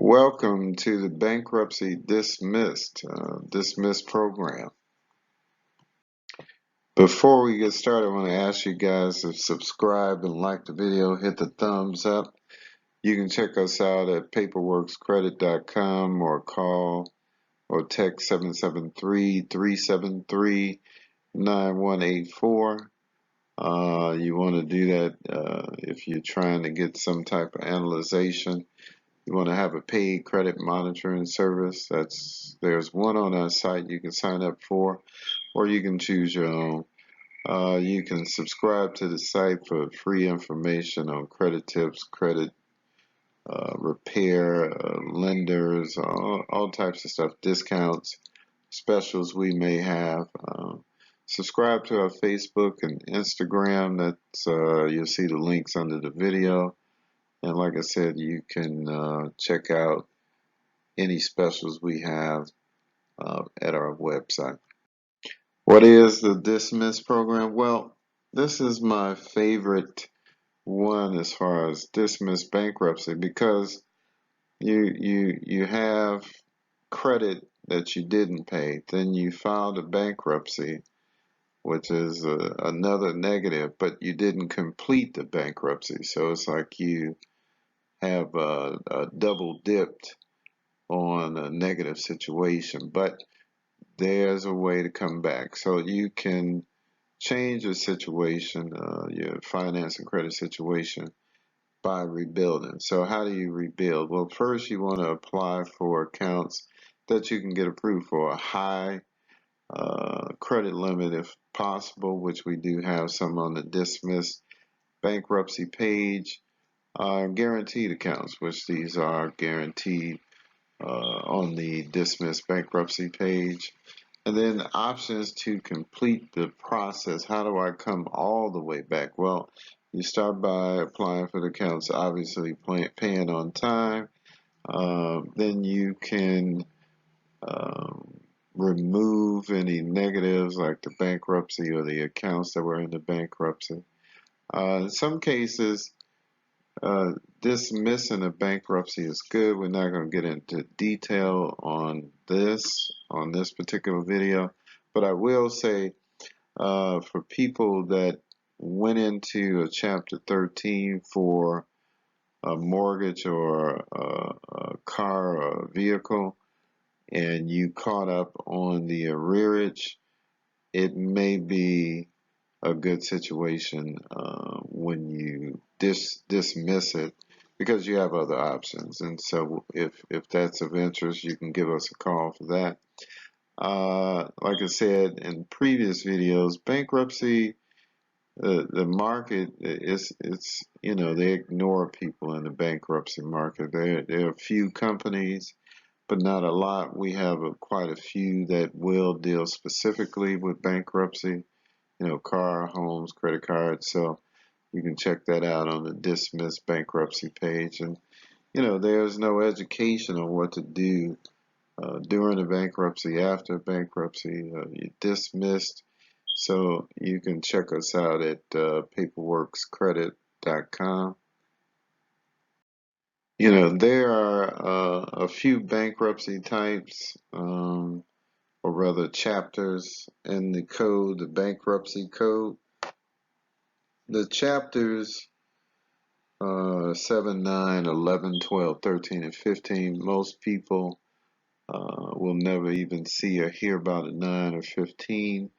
Welcome to the Bankruptcy Dismissed Program. Before we get started, I want to ask you guys to subscribe and like the video, hit the thumbs up. You can check us out at paperwerkscredit.com or call or text 773-373-9184. You want to do that if you're trying to get some type of analyzation. You want to have a paid credit monitoring service. There's one on our site you can sign up for, or you can choose your own. You can subscribe to the site for free information on credit tips, credit repair, lenders, all types of stuff, discounts, specials we may have. Subscribe to our Facebook and Instagram. You'll see the links under the video. And like I said, you can check out any specials we have at our website. What is the Dismiss program? Well, this is my favorite one as far as dismiss bankruptcy because you have credit that you didn't pay, then you filed a bankruptcy, which is another negative, but you didn't complete the bankruptcy, so it's like you have double dipped on a negative situation, but there's a way to come back. So you can change your situation, your finance and credit situation, by rebuilding. So how do you rebuild? Well, first you want to apply for accounts that you can get approved for a high credit limit if possible, which we do have some on the dismiss bankruptcy page. Guaranteed accounts, which these are guaranteed on the dismiss bankruptcy page. And then options to complete the process. How do I come all the way back? Well, you start by applying for the accounts, obviously paying on time. Then you can remove any negatives like the bankruptcy or the accounts that were in the bankruptcy. In some cases, dismissing a bankruptcy is good. We're not going to get into detail on this particular video, but I will say for people that went into a Chapter 13 for a mortgage or a car or a vehicle, and you caught up on the arrearage, it may be a good situation when you dismiss it because you have other options. And so if that's of interest, you can give us a call for that. Like I said in previous videos, bankruptcy, the market it's they ignore people in the bankruptcy market. There are a few companies, but not a lot. We have quite a few that will deal specifically with bankruptcy. Car, homes, credit cards. So you can check that out on the dismiss bankruptcy page. And, there's no education on what to do during a bankruptcy, after bankruptcy. You're dismissed. So you can check us out at paperwerkscredit.com. There are a few bankruptcy types. Or rather chapters in the code, the bankruptcy code. The chapters 7, 9, 11, 12, 13, and 15, most people will never even see or hear about a 9 or 15.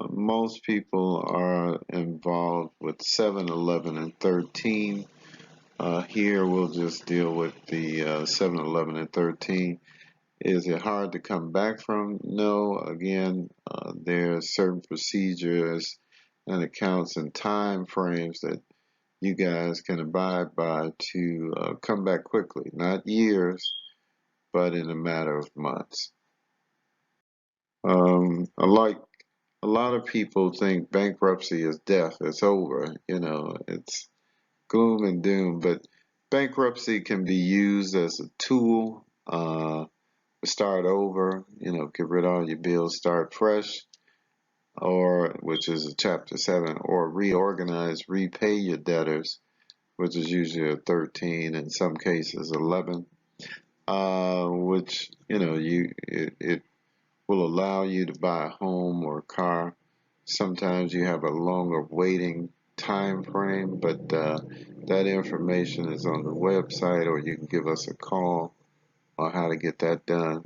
Most people are involved with 7, 11, and 13. Here we'll just deal with the 7, 11, and 13. Is it hard to come back from? No. Again, there are certain procedures and accounts and time frames that you guys can abide by to come back quickly. Not years, but in a matter of months. A lot of people think bankruptcy is death. It's over. It's gloom and doom. But bankruptcy can be used as a tool. Start over, get rid of all your bills, start fresh, or which is a Chapter 7, or reorganize, repay your debtors, which is usually a 13, in some cases 11. which it will allow you to buy a home or a car. Sometimes you have a longer waiting time frame, but that information is on the website, or you can give us a call on how to get that done.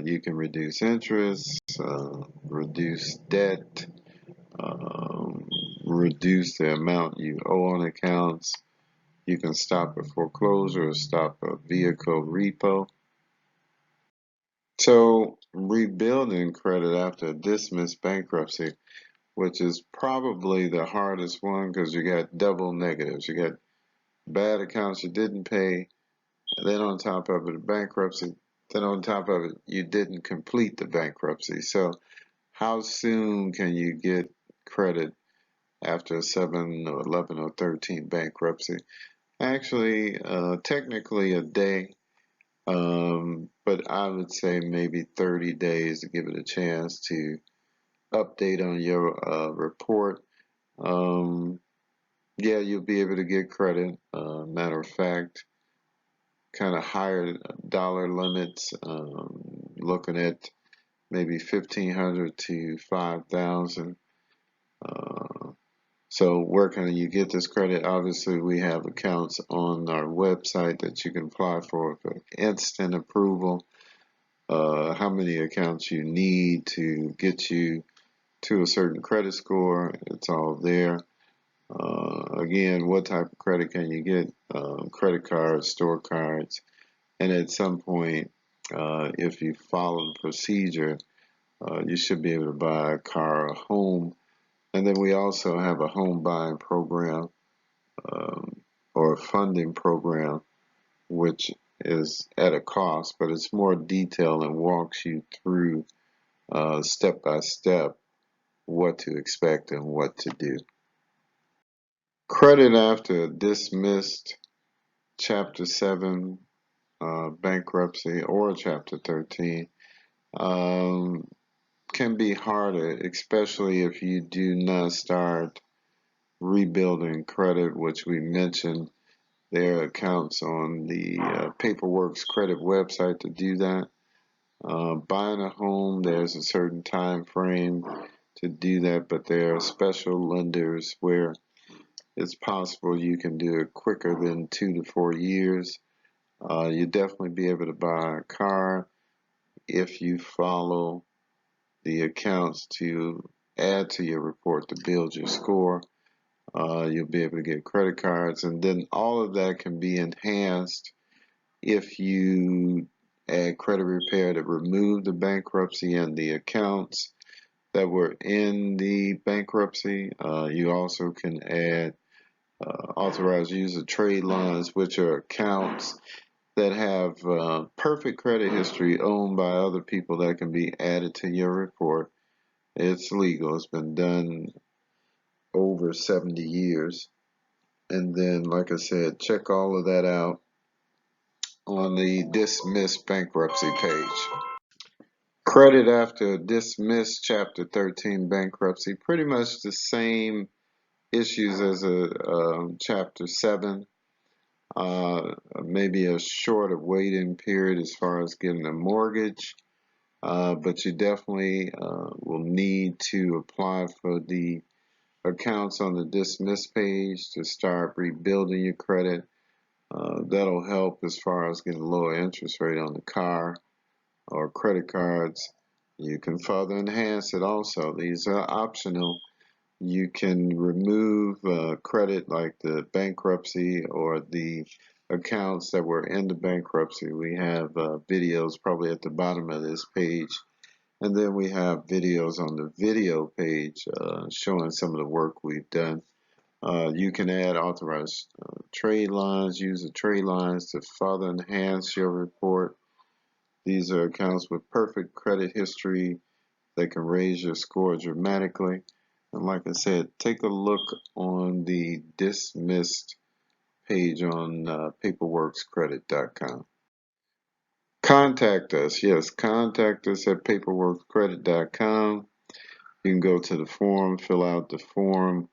You can reduce interest, reduce debt, um, reduce the amount you owe on accounts. You can stop a foreclosure or stop a vehicle repo. So, rebuilding credit after dismissed bankruptcy, which is probably the hardest one because you got double negatives. You got bad accounts you didn't pay, then on top of it, bankruptcy, then on top of it, you didn't complete the bankruptcy. So, how soon can you get credit after a 7 or 11 or 13 bankruptcy? Actually, technically a day, but I would say maybe 30 days to give it a chance to update on your report. Um, yeah, you'll be able to get credit. Matter of fact, kind of higher dollar limits, looking at maybe 1,500 to 5,000. So where can you get this credit? Obviously, we have accounts on our website that you can apply for instant approval. How many accounts you need to get you to a certain credit score, it's all there. Again, what type of credit can you get? Credit cards, store cards, and at some point, if you follow the procedure, you should be able to buy a car or a home. And then we also have a home buying program, or a funding program, which is at a cost, but it's more detailed and walks you through step by step what to expect and what to do. Credit after dismissed Chapter 7 bankruptcy or Chapter 13 um, can be harder, especially if you do not start rebuilding credit, which we mentioned. There are accounts on the PAPERWERKS credit website to do that. Buying a home, there's a certain time frame to do that, but there are special lenders where it's possible you can do it quicker than 2 to 4 years. You definitely be able to buy a car if you follow the accounts to add to your report to build your score. You'll be able to get credit cards, and then all of that can be enhanced if you add credit repair to remove the bankruptcy and the accounts that were in the bankruptcy. You also can add authorized user trade lines, which are accounts that have perfect credit history owned by other people that can be added to your report. It's legal. It's been done over 70 years. And then, like I said, check all of that out on the dismissed bankruptcy page. Credit after dismissed Chapter 13 bankruptcy, pretty much the same issues as a Chapter 7. Maybe a shorter waiting period as far as getting a mortgage, but you definitely will need to apply for the accounts on the dismiss page to start rebuilding your credit. That'll help as far as getting a lower interest rate on the car or credit cards. You can further enhance it also. These are optional. You can remove credit like the bankruptcy or the accounts that were in the bankruptcy. We have videos probably at the bottom of this page. And then we have videos on the video page showing some of the work we've done. You can add authorized trade lines, use the trade lines to further enhance your report. These are accounts with perfect credit history that can raise your score dramatically. And like I said, take a look on the dismissed page on paperworkscredit.com. Contact us. Yes, contact us at paperworkscredit.com. You can go to the form, fill out the form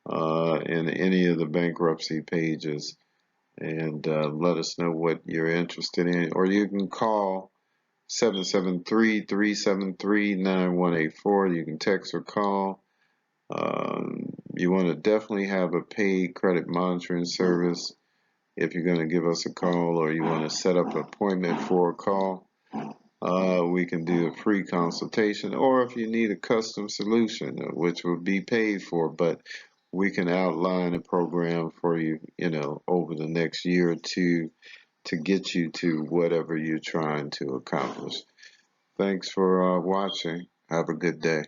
in any of the bankruptcy pages. and let us know what you're interested in. Or you can call 773-373-9184. You can text or call. You want to definitely have a paid credit monitoring service if you're going to give us a call, or you want to set up an appointment for a call. We can do a free consultation, or if you need a custom solution, which will be paid for, but we can outline a program for you, over the next year or two to get you to whatever you're trying to accomplish. Thanks for watching. Have a good day.